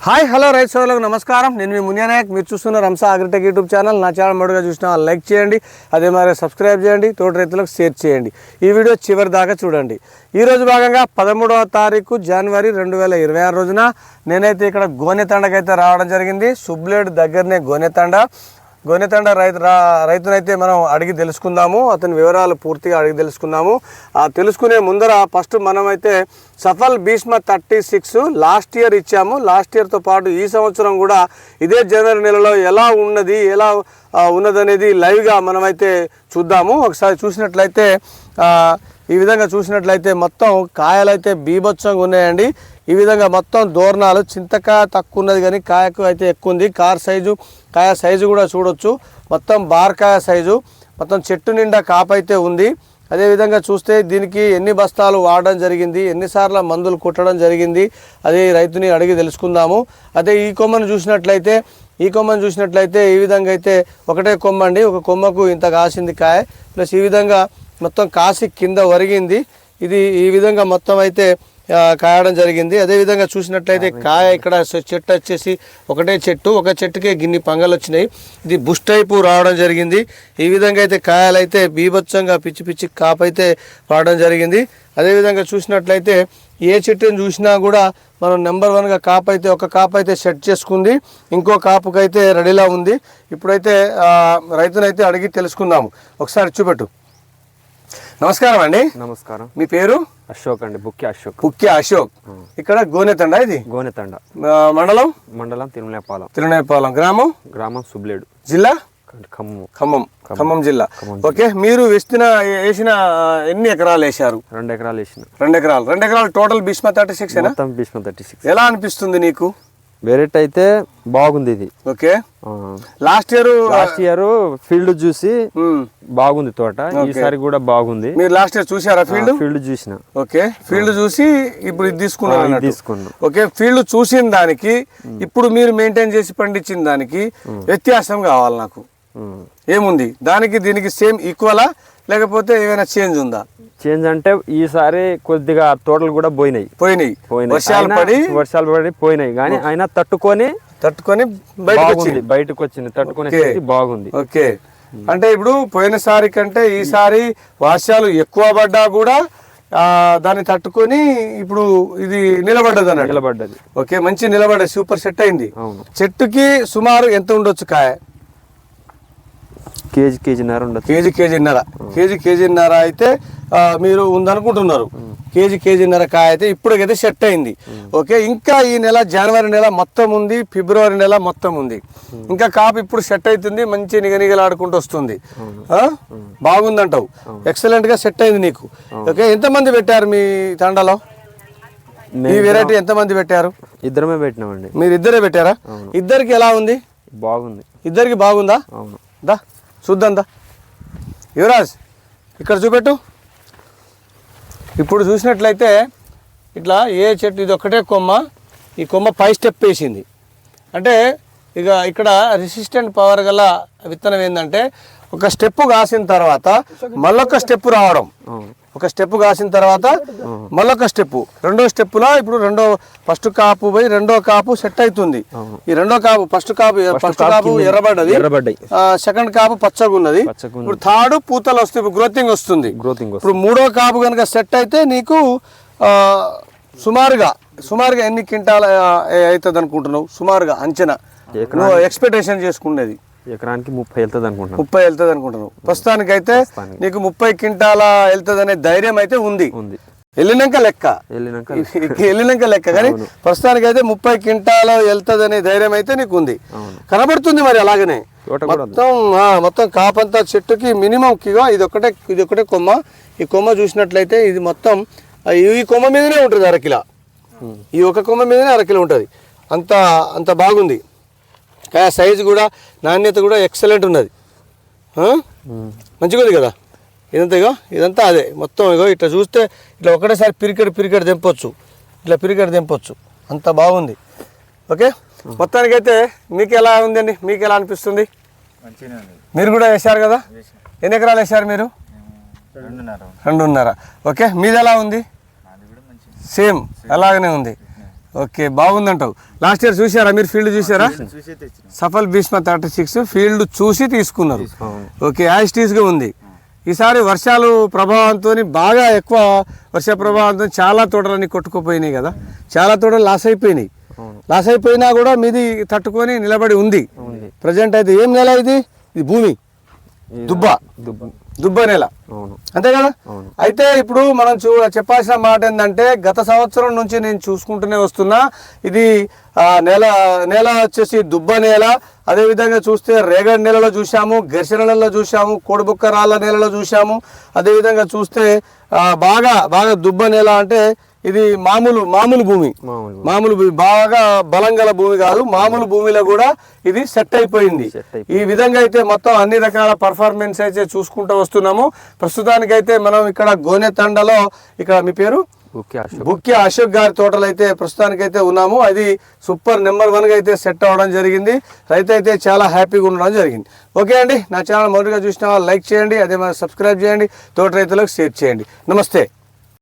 Hi hello రైతు సోదరులకు నమస్కారం. నేను మీ మునియా నాయక్. మీరు చూస్తున్న రంసా అగ్రిటెక్ యూట్యూబ్ ఛానల్. నా ఛానల్ మొదటగా చూసిన లైక్ చేయండి, అదే మరి సబ్స్క్రైబ్ చేయండి, తోటి రైతులకు షేర్ చేయండి. ఈ వీడియో చివరి దాకా చూడండి. ఈరోజు భాగంగా 13వ తారీఖు జనవరి 2026 రోజున నేనైతే ఇక్కడ గోనెతండకైతే రావడం జరిగింది. సుబ్లేడ్ దగ్గరనే గోనెతండ రైతునైతే మనం అడిగి తెలుసుకుందాము. అతని వివరాలు పూర్తిగా అడిగి తెలుసుకుందాము. తెలుసుకునే ముందర ఫస్ట్ మనమైతే సఫల్ భీష్మ 36 లాస్ట్ ఇయర్ ఇచ్చాము. లాస్ట్ ఇయర్తో పాటు ఈ సంవత్సరం కూడా ఇదే జనవరి నెలలో ఎలా ఉన్నదనేది లైవ్గా మనమైతే చూద్దాము. ఒకసారి చూసినట్లయితే ఈ విధంగా చూసినట్లయితే మొత్తం కాయలైతే బీభత్సంగా ఉన్నాయండి. ఈ విధంగా మొత్తం దూరణాలు, చింతకాయ తక్కువ ఉన్నది కానీ కాయకు అయితే ఎక్కువ ఉంది. కాయ సైజు కూడా చూడొచ్చు. మొత్తం బార్కాయ సైజు, మొత్తం చెట్టు నిండా కాపైతే ఉంది. అదేవిధంగా చూస్తే దీనికి ఎన్ని బస్తాలు వాడడం జరిగింది, ఎన్నిసార్లు మందులు కొట్టడం జరిగింది, అదే రైతుని అడిగి తెలుసుకుందాము. అదే ఈ కొమ్మను చూసినట్లయితే ఈ విధంగా అయితే ఒకటే కొమ్మ అండి. ఒక కొమ్మకు ఇంత కాసింది కాయ, ప్లస్ ఈ విధంగా మొత్తం కాసి కింద ఒరిగింది. ఇది ఈ విధంగా మొత్తం అయితే కాయడం జరిగింది. అదేవిధంగా చూసినట్లయితే కాయ ఇక్కడ చెట్టు వచ్చేసి ఒకటే చెట్టు, ఒక చెట్టుకే గిన్ని పంగలు వచ్చినాయి. ఇది బుష్ టైపు రావడం జరిగింది. ఈ విధంగా అయితే కాయలైతే బీభత్సంగా పిచ్చి కాపైతే రావడం జరిగింది. అదేవిధంగా చూసినట్లయితే ఏ చెట్టుని చూసినా కూడా మనం నెంబర్ 1గా ఒక కాపు అయితే సెట్ చేసుకుంది, ఇంకో కాపుకైతే రెడీలా ఉంది. ఇప్పుడైతే రైతునైతే అడిగి తెలుసుకుందాము. ఒకసారి చూపెట్టు. నమస్కారం అండి. నమస్కారం. మీ పేరు? అశోక్ అండి. బుక్కి అశోక్. ఇక్కడ గోనెతండ. ఇది గోనెతండ. మండలం తిరునేపాలెం. గ్రామం సుబ్లేడు. జిల్లా ఖమ్మం జిల్లా. ఓకే, మీరు వేసిన ఎన్ని ఎకరాలు వేసారు? 2 ఎకరాలు వేసిన. 2 ఎకరాలు టోటల్ భీష్మ 36. ఎలా అనిపిస్తుంది నీకు? వెరైటీ అయితే బాగుంది ఇది. ఓకే, లాస్ట్ ఇయర్ ఫీల్డ్ చూసి బాగుంది తోట. ఈసారి కూడా బాగుంది. మీరు లాస్ట్ ఇయర్ చూసారా? ఫీల్డ్ చూసిన. ఓకే, ఫీల్డ్ చూసి ఇప్పుడు ఇది తీసుకున్నాను. ఓకే, ఫీల్డ్ చూసిన దానికి ఇప్పుడు మీరు మెయింటైన్ చేసి పండించిన దానికి వ్యత్యాసం కావాలి నాకు. ఏముంది దానికి దీనికి? సేమ్ ఈక్వలా లేకపోతే ఏమైనా చేంజ్ ఉందా? చేంజ్ అంటే ఈసారి కొద్దిగా తోటలు కూడా పోయినాయి. వర్షాలు పడి పోయినాయి, కానీ అయినా తట్టుకొని బయటకు వచ్చింది. తట్టుకునే బాగుంది. ఓకే, అంటే ఇప్పుడు పోయినసారి కంటే ఈసారి వర్షాలు ఎక్కువ పడ్డా కూడా దాన్ని తట్టుకొని ఇప్పుడు ఇది నిలబడ్డది. ఓకే, మంచి నిలబడ్డది. సూపర్ సెట్ అయింది. చెట్టుకి సుమారు ఎంత ఉండొచ్చు కాయ? కేజీన్నర అయితే మీరు ఉందనుకుంటున్నారు. కేజీన్నర కాయ అయితే ఇప్పుడైతే సెట్ అయింది. ఓకే, ఇంకా ఈ నెల జనవరి నెల మొత్తం ఉంది, ఫిబ్రవరి నెల మొత్తం ఉంది. ఇంకా కాపు ఇప్పుడు సెట్ అవుతుంది, మంచి నిగనిగలాడుకుంటూ వస్తుంది. బాగుందంటావు. ఎక్సలెంట్ గా సెట్ అయింది నీకు. ఓకే, ఎంతమంది పెట్టారు మీ తండలో ఈ వెరైటీ? ఎంతమంది పెట్టారు? ఇద్దరమే పెట్టినామండి. మీరు ఇద్దరే పెట్టారా? ఇద్దరికి ఎలా ఉంది? బాగుంది. ఇద్దరికి బాగుందా? దా చూద్దాం. యువరాజ్ ఇక్కడ చూపెట్టు. ఇప్పుడు చూసినట్లయితే ఇట్లా ఏ చెట్టు, ఇది ఒకటే కొమ్మ. ఈ కొమ్మ 5 స్టెప్ వేసింది. అంటే ఇక ఇక్కడ రెసిస్టెంట్ పవర్ గల విత్తనం ఏంటంటే ఒక స్టెప్ కాసిన తర్వాత మళ్ళొక స్టెప్ రావడం. ఒక స్టెప్ కాసిన తర్వాత మళ్ళొక స్టెప్, రెండో స్టెప్లో ఇప్పుడు ఫస్ట్ కాపు పోయి రెండో కాపు సెట్ అవుతుంది. ఈ రెండో కాపు ఫస్ట్ కాపు ఎర్రబడ్డది, సెకండ్ కాపు పచ్చగా ఉన్నది. ఇప్పుడు థర్డ్ పూతలు వస్తాయి, గ్రోతింగ్ వస్తుంది. ఇప్పుడు మూడో కాపు కనుక సెట్ అయితే నీకు సుమారుగా ఎన్ని క్వింటాల అవుతుంది అనుకుంటున్నావు? సుమారుగా అంచనా నువ్వు ఎక్స్పెక్టేషన్ చేసుకునేది? ఎకరానికి 30 వెళ్తుంది అనుకుంటున్నావు. ప్రస్తుతానికి అయితే నీకు 30 క్వింటాల వెళ్తుంది అనే ధైర్యం అయితే ఉంది. వెళ్ళినాక లెక్క కానీ ప్రస్తుతానికి అయితే 30 క్వింటాల వెళ్తుంది అనే ధైర్యం అయితే నీకు ఉంది, కనబడుతుంది. మరి అలాగనే మొత్తం కాపంతా చెట్టుకి మినిమం ఇది ఒకటే కొమ్మ. ఈ కొమ్మ చూసినట్లయితే ఇది మొత్తం ఈ కొమ్మ మీదనే ఉంటుంది అరకిల. ఈ ఒక కొమ్మ మీదనే అరకిల ఉంటుంది. అంత బాగుంది. కాయ సైజు కూడా, నాణ్యత కూడా ఎక్సలెంట్ ఉన్నది. మంచిగా ఉంది కదా. ఇదంతా అదే మొత్తం. ఇట్లా చూస్తే ఇట్లా ఒకటేసారి పిరికెడు తెంపొచ్చు. అంత బాగుంది. ఓకే, మొత్తానికైతే మీకు ఎలా ఉందండి? మీకు ఎలా అనిపిస్తుంది? మీరు కూడా వేశారు కదా? ఎన్ని ఎకరాలు వేశారు మీరు? 2.5. ఓకే, మీది ఎలా ఉంది? సేమ్ అలాగనే ఉంది. ఓకే, బాగుందంటావు. లాస్ట్ ఇయర్ చూసారా మీరు? ఫీల్డ్ చూసారా? సఫల్ భీష్మ 36 ఫీల్డ్ చూసి తీసుకున్నారు. ఓకే, యాస్టీస్గా ఉంది. ఈసారి వర్షాలు ప్రభావంతో బాగా ఎక్కువ వర్ష ప్రభావంతో చాలా తోటలన్నీ కొట్టుకుపోయినాయి కదా, చాలా తోటలు లాస్ అయిపోయినాయి. లాస్ అయిపోయినా కూడా మీది తట్టుకొని నిలబడి ఉంది. ప్రజెంట్ అయితే ఏం నెల ఇది? ఇది భూమి దుబ్బ నెల, అంతే కదా. అయితే ఇప్పుడు మనం చెప్పాల్సిన మాట ఏంటంటే, గత సంవత్సరం నుంచి నేను చూసుకుంటూనే వస్తున్నా, ఇది నేల వచ్చేసి దుబ్బ నేల. అదేవిధంగా చూస్తే రేగడి నేలలో చూసాము, ఘర్షణ నెలలో చూసాము, కోడిబుక్క రాళ్ళ నేలలో చూసాము. అదేవిధంగా చూస్తే బాగా దుబ్బ నేల అంటే ఇది మామూలు భూమి, మామూలు భూమి, బాగా బలం గల భూమి కాదు, మామూలు భూమిలో కూడా ఇది సెట్ అయిపోయింది. ఈ విధంగా అయితే మొత్తం అన్ని రకాల పర్ఫార్మెన్స్ అయితే చూసుకుంటూ వస్తున్నాము. ప్రస్తుతానికైతే మనం ఇక్కడ గోనెతండలో, ఇక్కడ మీ పేరు బుక్కి అశోక్ గారి తోటలు అయితే ప్రస్తుతానికైతే ఉన్నాము. అది సూపర్ నెంబర్ 1గా అయితే సెట్ అవ్వడం జరిగింది. రైతు అయితే చాలా హ్యాపీగా ఉండడం జరిగింది. ఓకే అండి, నా ఛానల్ మొదటిగా చూసిన వాళ్ళు లైక్ చేయండి, అదే మరి సబ్స్క్రైబ్ చేయండి, తోట రైతులకు షేర్ చేయండి. నమస్తే.